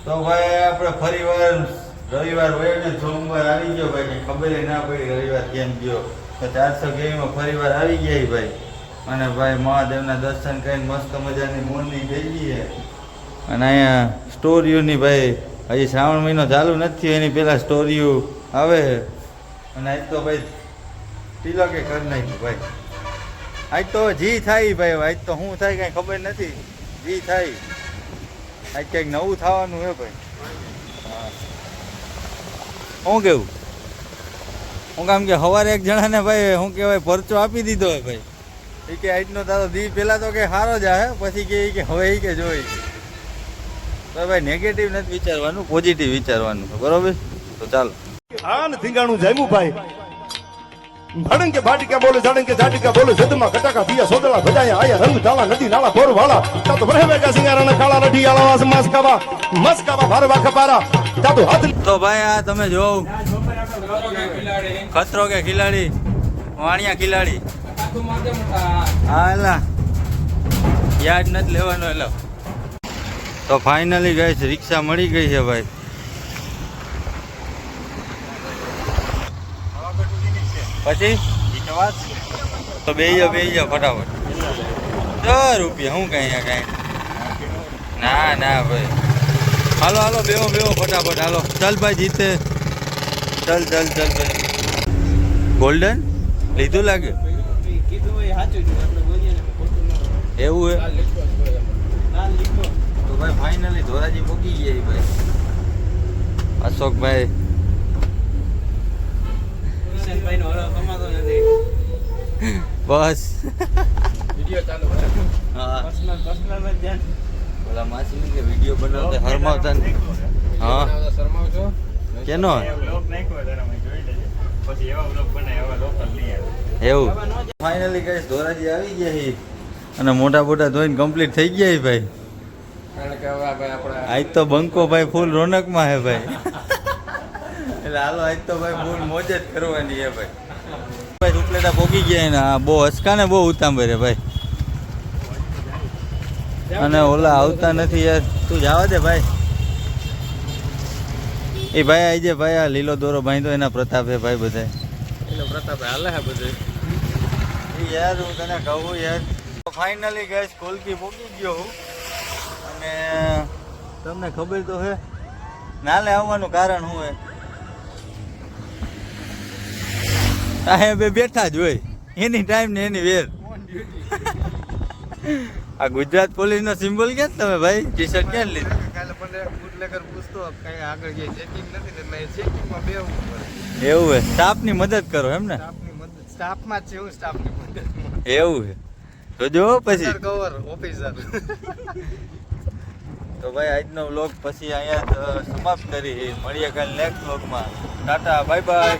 તો ભાઈ આપણે ફરી વાર રવિવાર વયો ને સોમવાર આવી ગયો ભાઈ, કે ખબર ના પડી રવિવાર કેમ ગયો. તો 400 ફરી વાર આવી ગયા ભાઈ. અને ભાઈ મહાદેવના દર્શન કરીને મસ્ત મજાની મોર્નિંગ થઈ ગઈ છે. અને અહીંયા સ્ટોરીઓની ભાઈ હજી શ્રાવણ મહિનો ચાલુ નથી, એની પહેલાં સ્ટોરીઓ આવે. અને આજ તો ભાઈ તિલકે કરી નાખ્યું ભાઈ. આજ તો જી થાય ભાઈ, આજ તો શું થાય કાંઈ ખબર નથી. જી થાય આજ કંઈક નવું થવાનું હે ભાઈ. શું કેવું? હું કામ કે સવારે એક જણાને ભાઈ શું કહેવાય પરચો આપી દીધો હોય ભાઈ. એ કે આજનો તારો દી પહેલાં તો કે સારો જ આવે, પછી કે હવે એ કે જોઈ. તો ભાઈ નેગેટિવ નથી વિચારવાનું, પોઝિટિવ વિચારવાનું, બરોબર? તો ચાલો. હા ને ધીંગાણું જામ્યું ભાઈ. ભડંકે ભાટિકા બોલે જાડંકે જાટિકા બોલે જદમાં કટાકા પિયા સોદળા ભજાયા આયા રંગ ઢાલા નદી નાળા ભોર વાળા તાતો ભરે મેગા સિંગારાના કાળા રઢી આલા વાસ મસ્કાવા ભારવા ખપારા તાતો હાથ. તો ભાઈ આ તમે જોવ ખતરો કે ખિલાડી, વાણિયા ખિલાડી. હા એલા યાદ નથી લેવાનો એલો. તો ફાઇનલી ગઈ છે, રિક્ષા મળી ગઈ છે ભાઈ. પછી તો બે જાઓ ફટાફટ. 10 રૂપિયા શું કઈ કઈ? ના ના ભાઈ, હાલો હાલો બેહો ફટાફટ હાલો. ચાલ ભાઈ જીતે, ચાલ ભાઈ. ગોલ્ડન લીધું લાગે એવું હે. તો ભાઈ ફાઇનલી ધોરાજી મૂકી ગયા ભાઈ. અશોકભાઈ બસ હા ઓલા માસી કે વિડીયો બનાવતા હરમાવતા ને. હા કેનો એવું. ફાઇનલી કઈ ધોરાજી આવી ગયા છે અને મોટા ધોઈને કમ્પ્લીટ થઈ ગયા ભાઈ. આજ તો બંકો ભાઈ ફૂલ રોનકમાં હે ભાઈ. એટલે હાલો આજ તો ભાઈ ફૂલ મોજ જ કરવાની હે ભાઈ. ભાઈ ઉપલેટા પોગી ગયા ને બહુ હસકા ને બહુ ઉતાંબર હે ભાઈ. અને ઓલા આવતા નથી યાર, તું જવા દે ભાઈ. એ ભાઈ આવી જાય ભાઈ. આ લીલો દોરો બાંધો એના પ્રતાપ હે ભાઈ. બધા એનો પ્રતાપ હાલે હે બધે યાર. હું તને કહું યાર, ફાઇનલી ગેસ કોલકી પોગી ગયો હું. અને તમને ખબર તો હે નાલે આવવાનું કારણ શું હે? આ બે બેઠા જ હોય એની ટાઈમ ને એની વેર. આ ગુજરાત પોલીસ નો સિમ્બોલ ક્યાં તમે ભાઈ? ટી શર્ટ ક્યાં લીધું? એવું હે, સ્ટાફ ની મદદ કરો એમ ને? એવું હે તો જો પછી તો ભાઈ આજનો વ્લોગ પછી અહીંયા સમાપ્ત કરી. મળીએ કાલે નેક્સ્ટ વ્લોગમાં. Tata bye bye.